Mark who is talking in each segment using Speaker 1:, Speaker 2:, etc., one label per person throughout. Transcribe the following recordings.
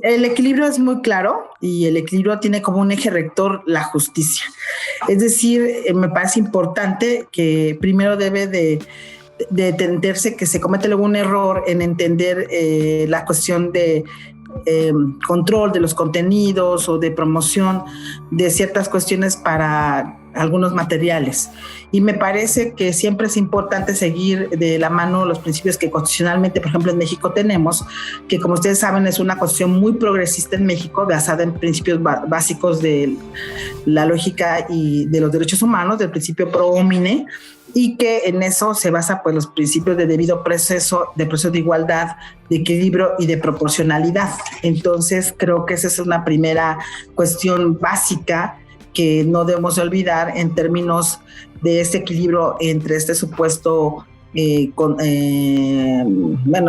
Speaker 1: El equilibrio es muy claro y el equilibrio tiene como un eje rector la justicia. Es decir, me parece importante que primero debe de entenderse que se comete algún error en entender la cuestión de control de los contenidos o de promoción de ciertas cuestiones para algunos materiales. Y me parece que siempre es importante seguir de la mano los principios que constitucionalmente, por ejemplo, en México tenemos, que como ustedes saben es una constitución muy progresista en México, basada en principios básicos de la lógica y de los derechos humanos, del principio pro homine, y que en eso se basa pues los principios de debido proceso, de proceso de igualdad, de equilibrio y de proporcionalidad. Entonces creo que esa es una primera cuestión básica que no debemos olvidar en términos de este equilibrio entre este supuesto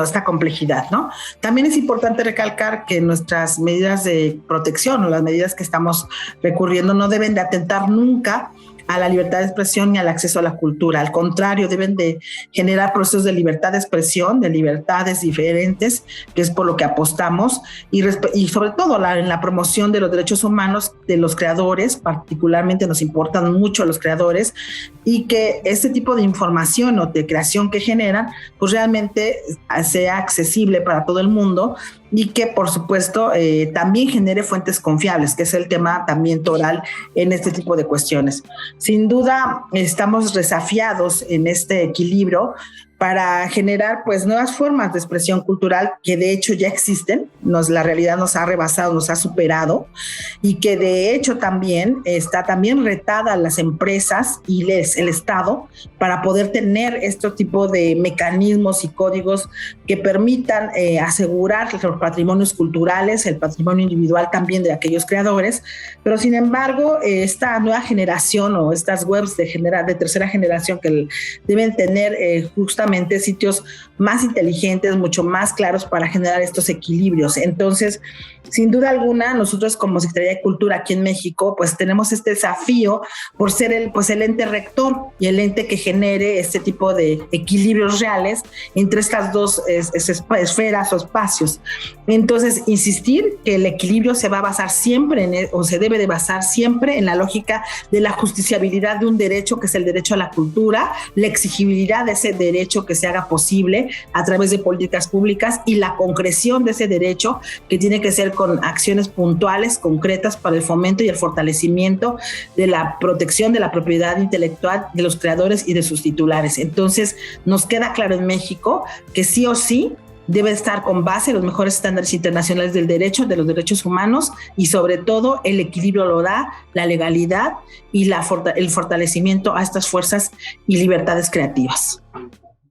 Speaker 1: esta complejidad, ¿no? También es importante recalcar que nuestras medidas de protección o las medidas que estamos recurriendo no deben de atentar nunca a la libertad de expresión ni al acceso a la cultura. Al contrario, deben de generar procesos de libertad de expresión, de libertades diferentes, que es por lo que apostamos, y sobre todo en la promoción de los derechos humanos de los creadores, particularmente nos importan mucho los creadores, y que este tipo de información o de creación que generan, pues realmente sea accesible para todo el mundo, y que por supuesto también genere fuentes confiables, que es el tema también toral en este tipo de cuestiones. Sin duda estamos desafiados en este equilibrio para generar pues nuevas formas de expresión cultural que de hecho ya existen, la realidad nos ha rebasado, nos ha superado, y que de hecho también está también retada a las empresas y el Estado para poder tener este tipo de mecanismos y códigos que permitan asegurar los patrimonios culturales, el patrimonio individual también de aquellos creadores, pero sin embargo esta nueva generación o estas webs de tercera generación que deben tener justamente sitios más inteligentes, mucho más claros para generar estos equilibrios. Entonces, sin duda alguna, nosotros como Secretaría de Cultura aquí en México, pues tenemos este desafío por ser el ente rector y el ente que genere este tipo de equilibrios reales entre estas dos esferas o espacios. Entonces, insistir que el equilibrio se va a basar siempre o se debe de basar siempre en la lógica de la justiciabilidad de un derecho que es el derecho a la cultura, la exigibilidad de ese derecho que se haga posible a través de políticas públicas y la concreción de ese derecho que tiene que ser con acciones puntuales, concretas para el fomento y el fortalecimiento de la protección de la propiedad intelectual de los creadores y de sus titulares. Entonces, nos queda claro en México que sí o sí debe estar con base en los mejores estándares internacionales del derecho, de los derechos humanos, y sobre todo el equilibrio lo da la legalidad y el fortalecimiento a estas fuerzas y libertades creativas.